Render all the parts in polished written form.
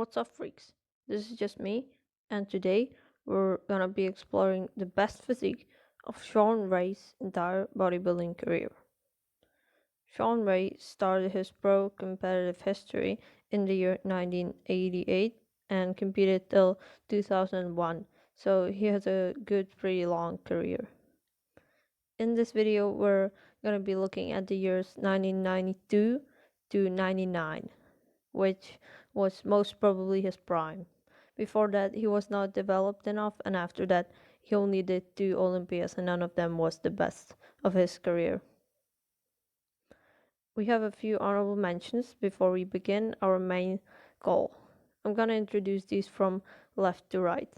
What's up, freaks? This is just me, and today we're gonna be exploring the best physique of Shawn Ray's entire bodybuilding career. Shawn Ray started his pro competitive history in the year 1988 and competed till 2001, so he has a good, pretty long career. In this video, we're gonna be looking at the years 1992 to 99, which was most probably his prime. Before that, he was not developed enough, and after that, he only did 2 Olympias, and none of them was the best of his career. We have a few honorable mentions before we begin our main goal. I'm gonna introduce these from left to right.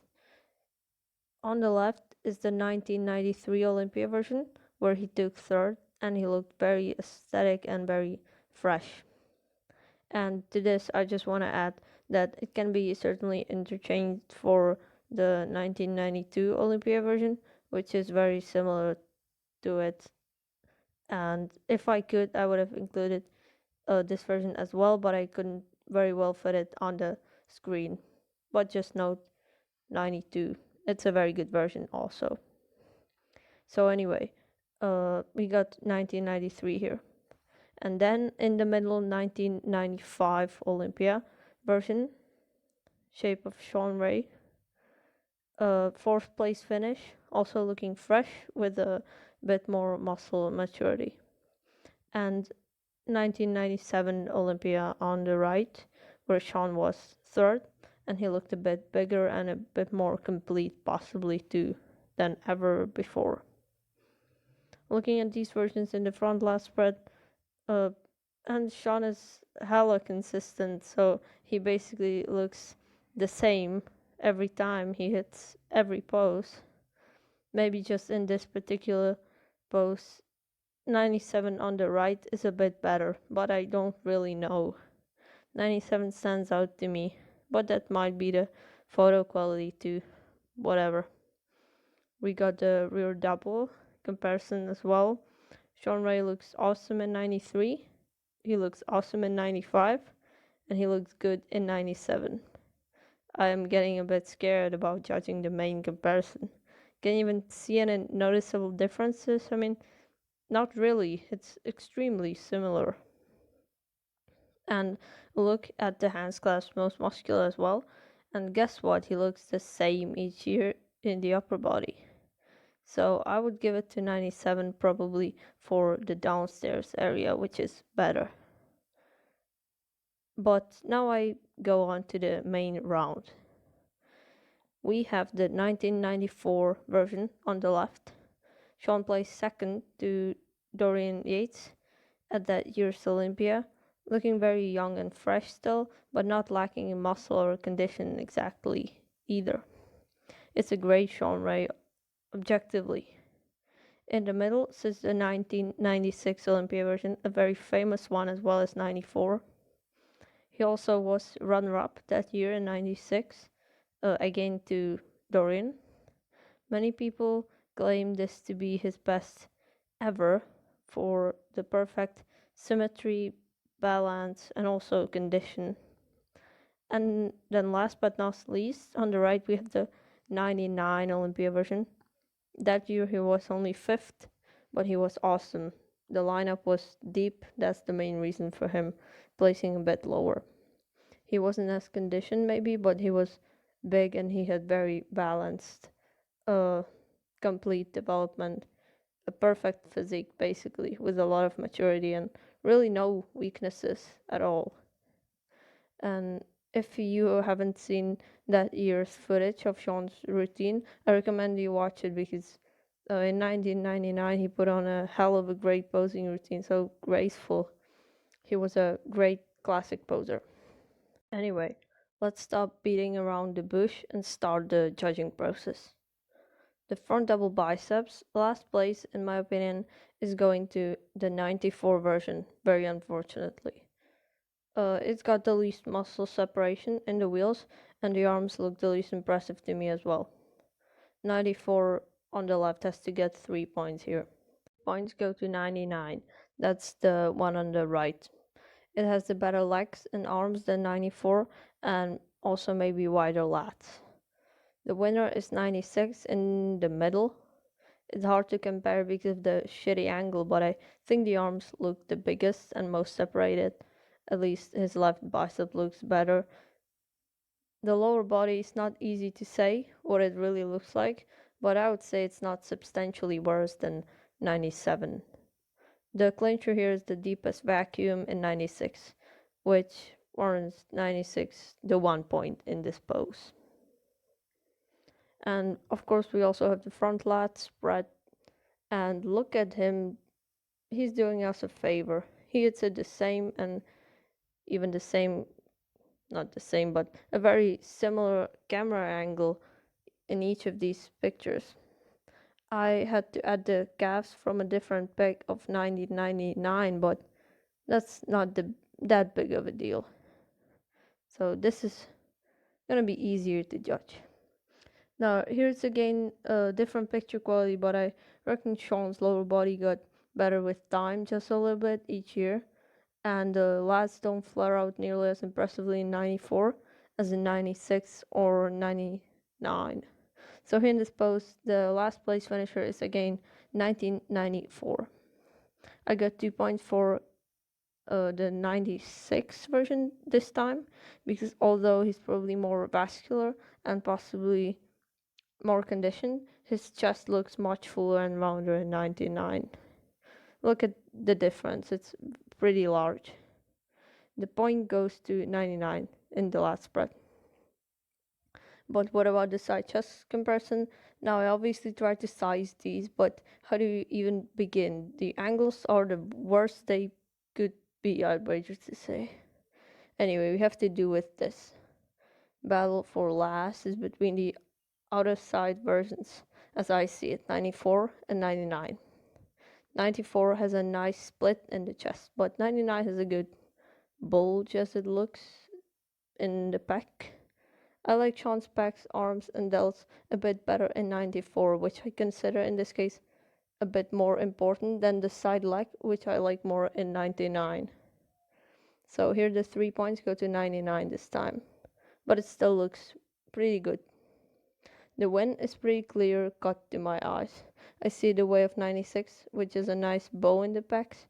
On the left is the 1993 Olympia version, where he took third and he looked very aesthetic and very fresh. And to this, I just want to add that it can be certainly interchanged for the 1992 Olympia version, which is very similar to it. And if I could, I would have included this version as well, but I couldn't very well fit it on the screen. But just note 92. It's a very good version also. So anyway, we got 1993 here. And then in the middle, 1995 Olympia version, shape of Shawn Ray. Fourth place finish, also looking fresh with a bit more muscle maturity. And 1997 Olympia on the right, where Shawn was third, and he looked a bit bigger and a bit more complete, possibly too, than ever before. Looking at these versions in the front last spread, and Shawn is hella consistent, so he basically looks the same every time he hits every pose. Maybe just in this particular pose, 97 on the right is a bit better, but I don't really know. 97 stands out to me, but that might be the photo quality too. Whatever. We got the rear double comparison as well. Shawn Ray looks awesome in 93. He looks awesome in 95, and he looks good in 97. I am getting a bit scared about judging the main comparison. Can you even see any noticeable differences? I mean, not really. It's extremely similar. And look at the hands clasp most muscular as well. And guess what? He looks the same each year in the upper body. So I would give it to 97 probably for the downstairs area, which is better. But now I go on to the main round. We have the 1994 version on the left. Shawn placed second to Dorian Yates at that year's Olympia, looking very young and fresh still, but not lacking in muscle or condition exactly either. It's a great Shawn Ray, objectively. In the middle sits the 1996 Olympia version, a very famous one as well as 94. He also was runner-up that year in 96, again to Dorian. Many people claim this to be his best ever for the perfect symmetry, balance, and also condition. And then last but not least, on the right we have the 99 Olympia version. That year he was only fifth, but he was awesome. The lineup was deep, that's the main reason for him placing a bit lower. He wasn't as conditioned maybe, but he was big and he had very balanced, complete development, a perfect physique basically, with a lot of maturity and really no weaknesses at all. And if you haven't seen that year's footage of Shawn's routine, I recommend you watch it because in 1999 he put on a hell of a great posing routine, so graceful. He was a great classic poser. Anyway, let's stop beating around the bush and start the judging process. The front double biceps, last place in my opinion, is going to the 94 version, very unfortunately. It's got the least muscle separation in the wheels, and the arms look the least impressive to me as well. 94 on the left has to get 3 points here. Points go to 99. That's the one on the right. It has the better legs and arms than 94, and also maybe wider lats. The winner is 96 in the middle. It's hard to compare because of the shitty angle, but I think the arms look the biggest and most separated. At least his left bicep looks better. The lower body is not easy to say what it really looks like, but I would say it's not substantially worse than 97. The clincher here is the deepest vacuum in 96, which warrants 96 the 1 point in this pose. And of course we also have the front lat spread, and look at him, he's doing us a favor. He hits it the same, and even the same, not the same, but a very similar camera angle in each of these pictures. I had to add the calves from a different pic of 1999, but that's not that big of a deal. So this is gonna be easier to judge. Now here's again a different picture quality, but I reckon Shawn's lower body got better with time, just a little bit each year, and the lats don't flare out nearly as impressively in 94 as in 96 or 99. So here in this post, the last place finisher is again 1994. I got 2 points for the 96 version this time, because although he's probably more vascular and possibly more conditioned, his chest looks much fuller and rounder in 99. Look at the difference, it's pretty large. The point goes to 99 in the last spread. But what about the side chest comparison? Now I obviously tried to size these, but how do you even begin? The angles are the worst they could be, I'd wager to say. Anyway, we have to do with this. Battle for last is between the outer side versions, as I see it, 94 and 99. 94 has a nice split in the chest, but 99 has a good bulge as it looks in the pec. I like Shawn's pecs, arms, and delts a bit better in 94, which I consider in this case a bit more important than the side leg, which I like more in 99. So here the 3 points go to 99 this time, but it still looks pretty good. The win is pretty clear cut to my eyes. I see the way of 96, which is a nice bow in the pecs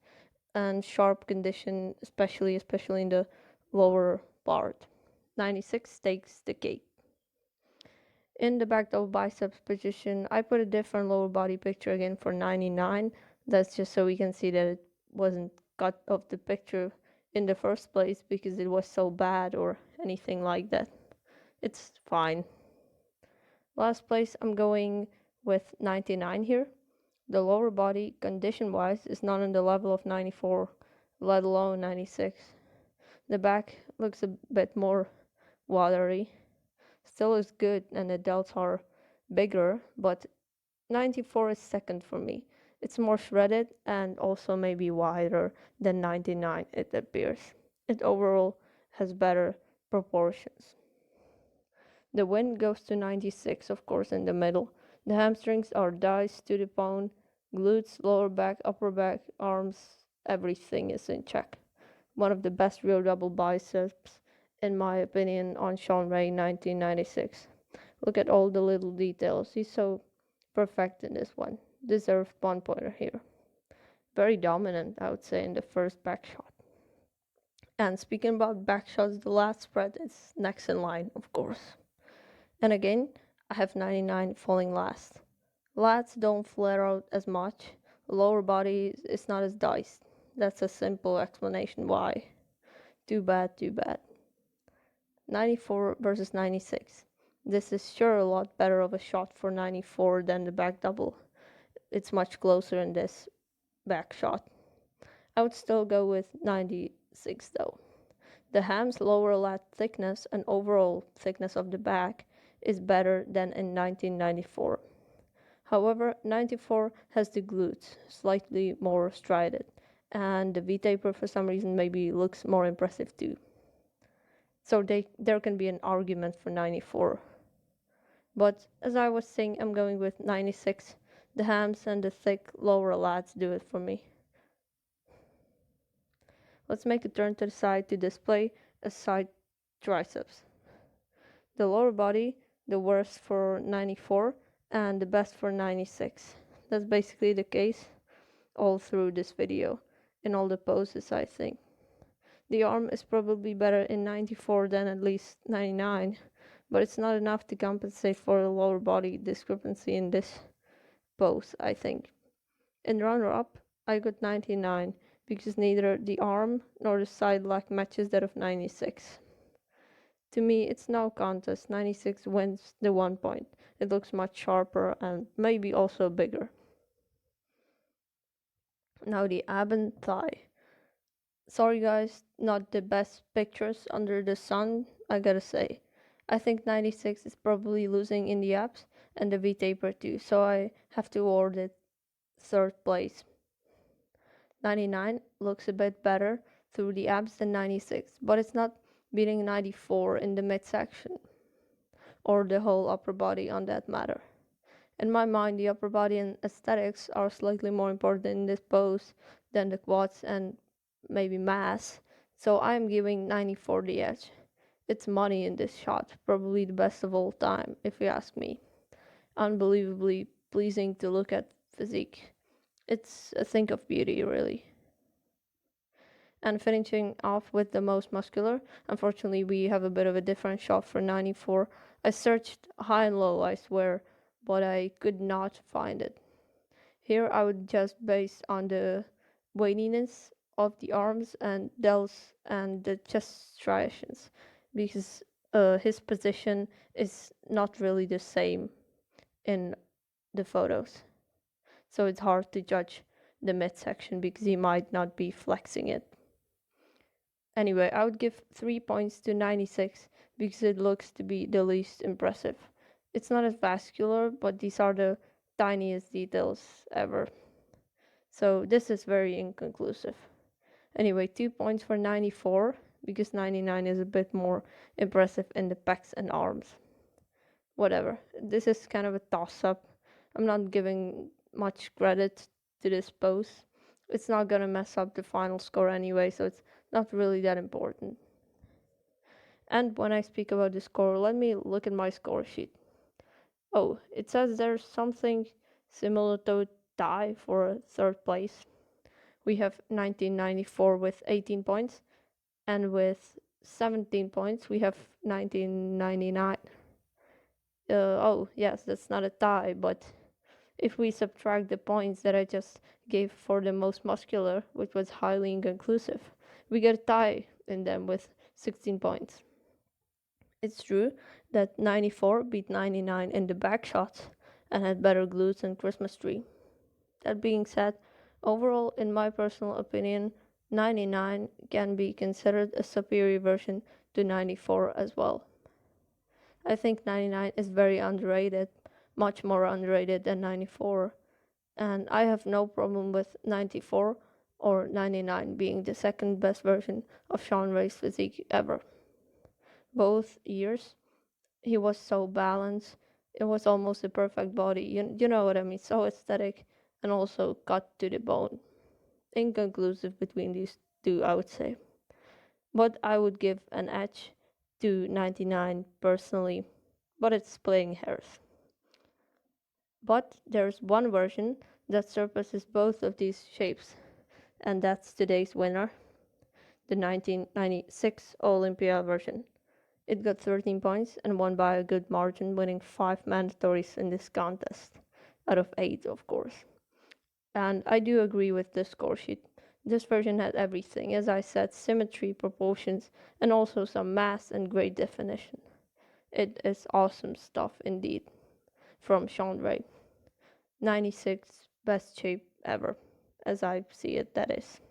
and sharp condition, especially in the lower part. 96 takes the cake. In the back double biceps position, I put a different lower body picture again for 99. That's just so we can see that it wasn't cut off the picture in the first place because it was so bad or anything like that. It's fine. Last place, I'm going with 99 here. The lower body, condition-wise, is not on the level of 94, let alone 96. The back looks a bit more watery. Still looks good, and the delts are bigger, but 94 is second for me. It's more shredded and also maybe wider than 99, it appears. It overall has better proportions. The win goes to 96, of course, in the middle. The hamstrings are diced to the bone, glutes, lower back, upper back, arms, everything is in check. One of the best rear double biceps, in my opinion, on Shawn Ray 1996. Look at all the little details. He's so perfect in this one. Deserved 1 pointer here. Very dominant, I would say, in the first back shot. And speaking about back shots, the last spread is next in line, of course. And again, I have 99 falling last. Lats don't flare out as much. Lower body is not as diced. That's a simple explanation why. Too bad, too bad. 94 versus 96. This is sure a lot better of a shot for 94 than the back double. It's much closer in this back shot. I would still go with 96 though. The ham's lower lat thickness and overall thickness of the back is better than in 1994. However, 94 has the glutes slightly more striated, and the V-taper for some reason maybe looks more impressive too. So there can be an argument for 94. But as I was saying, I'm going with 96. The hams and the thick lower lats do it for me. Let's make a turn to the side to display a side triceps. The lower body, the worst for 94 and the best for 96. That's basically the case all through this video, in all the poses I think. The arm is probably better in 94 than at least 99, but it's not enough to compensate for the lower body discrepancy in this pose, I think. In runner-up, I got 99 because neither the arm nor the side leg matches that of 96. To me, it's no contest. 96 wins the 1 point. It looks much sharper and maybe also bigger. Now the ab and thigh. Sorry guys, not the best pictures under the sun, I gotta say. I think 96 is probably losing in the abs and the V-taper too, so I have to award it 3rd place. 99 looks a bit better through the abs than 96, but it's not beating 94 in the midsection or the whole upper body on that matter. In my mind, the upper body and aesthetics are slightly more important in this pose than the quads and maybe mass, so I'm giving 94 the edge. It's money in this shot, probably the best of all time, if you ask me. Unbelievably pleasing to look at physique. It's a thing of beauty, really. And finishing off with the most muscular, unfortunately we have a bit of a different shot for 94. I searched high and low, I swear, but I could not find it. Here I would just base on the weightiness of the arms and delts and the chest striations, because his position is not really the same in the photos. So it's hard to judge the midsection because he might not be flexing it. Anyway, I would give 3 points to 96 because it looks to be the least impressive. It's not as vascular, but these are the tiniest details ever. So this is very inconclusive. Anyway, 2 points for 94 because 99 is a bit more impressive in the pecs and arms. Whatever, this is kind of a toss-up. I'm not giving much credit to this pose. It's not gonna mess up the final score anyway, so it's not really that important. And when I speak about the score, let me look at my score sheet. Oh, it says there's something similar to a tie for 3rd place. We have 1994 with 18 points, and with 17 points we have 1999. Oh yes, that's not a tie, but if we subtract the points that I just gave for the most muscular, which was highly inconclusive, we get a tie in them with 16 points. It's true that 94 beat 99 in the back shots and had better glutes and Christmas tree. That being said, overall, in my personal opinion, 99 can be considered a superior version to 94 as well. I think 99 is very underrated, much more underrated than 94, and I have no problem with 94 or 99 being the second best version of Shawn Ray's physique ever. Both years, he was so balanced, it was almost a perfect body, you know what I mean, so aesthetic and also cut to the bone. Inconclusive between these two, I would say. But I would give an edge to 99 personally, but it's splitting hairs. But there's one version that surpasses both of these shapes, and that's today's winner, the 1996 Olympia version. It got 13 points and won by a good margin, winning 5 mandatories in this contest, out of 8 of course. And I do agree with the score sheet. This version had everything, as I said, symmetry, proportions, and also some mass and great definition. It is awesome stuff indeed, from Shawn Ray. 96 best shape ever, as I see it, that is.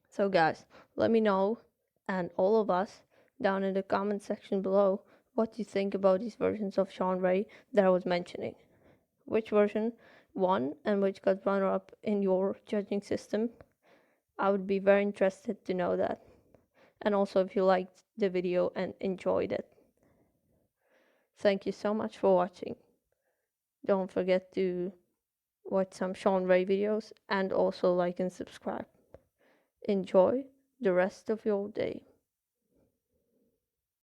So guys, let me know, and all of us, down in the comment section below, what you think about these versions of Shawn Ray that I was mentioning. Which version won and which got runner-up in your judging system? I would be very interested to know that. And also if you liked the video and enjoyed it. Thank you so much for watching. Don't forget to watch some Shawn Ray videos and also like and subscribe. Enjoy the rest of your day.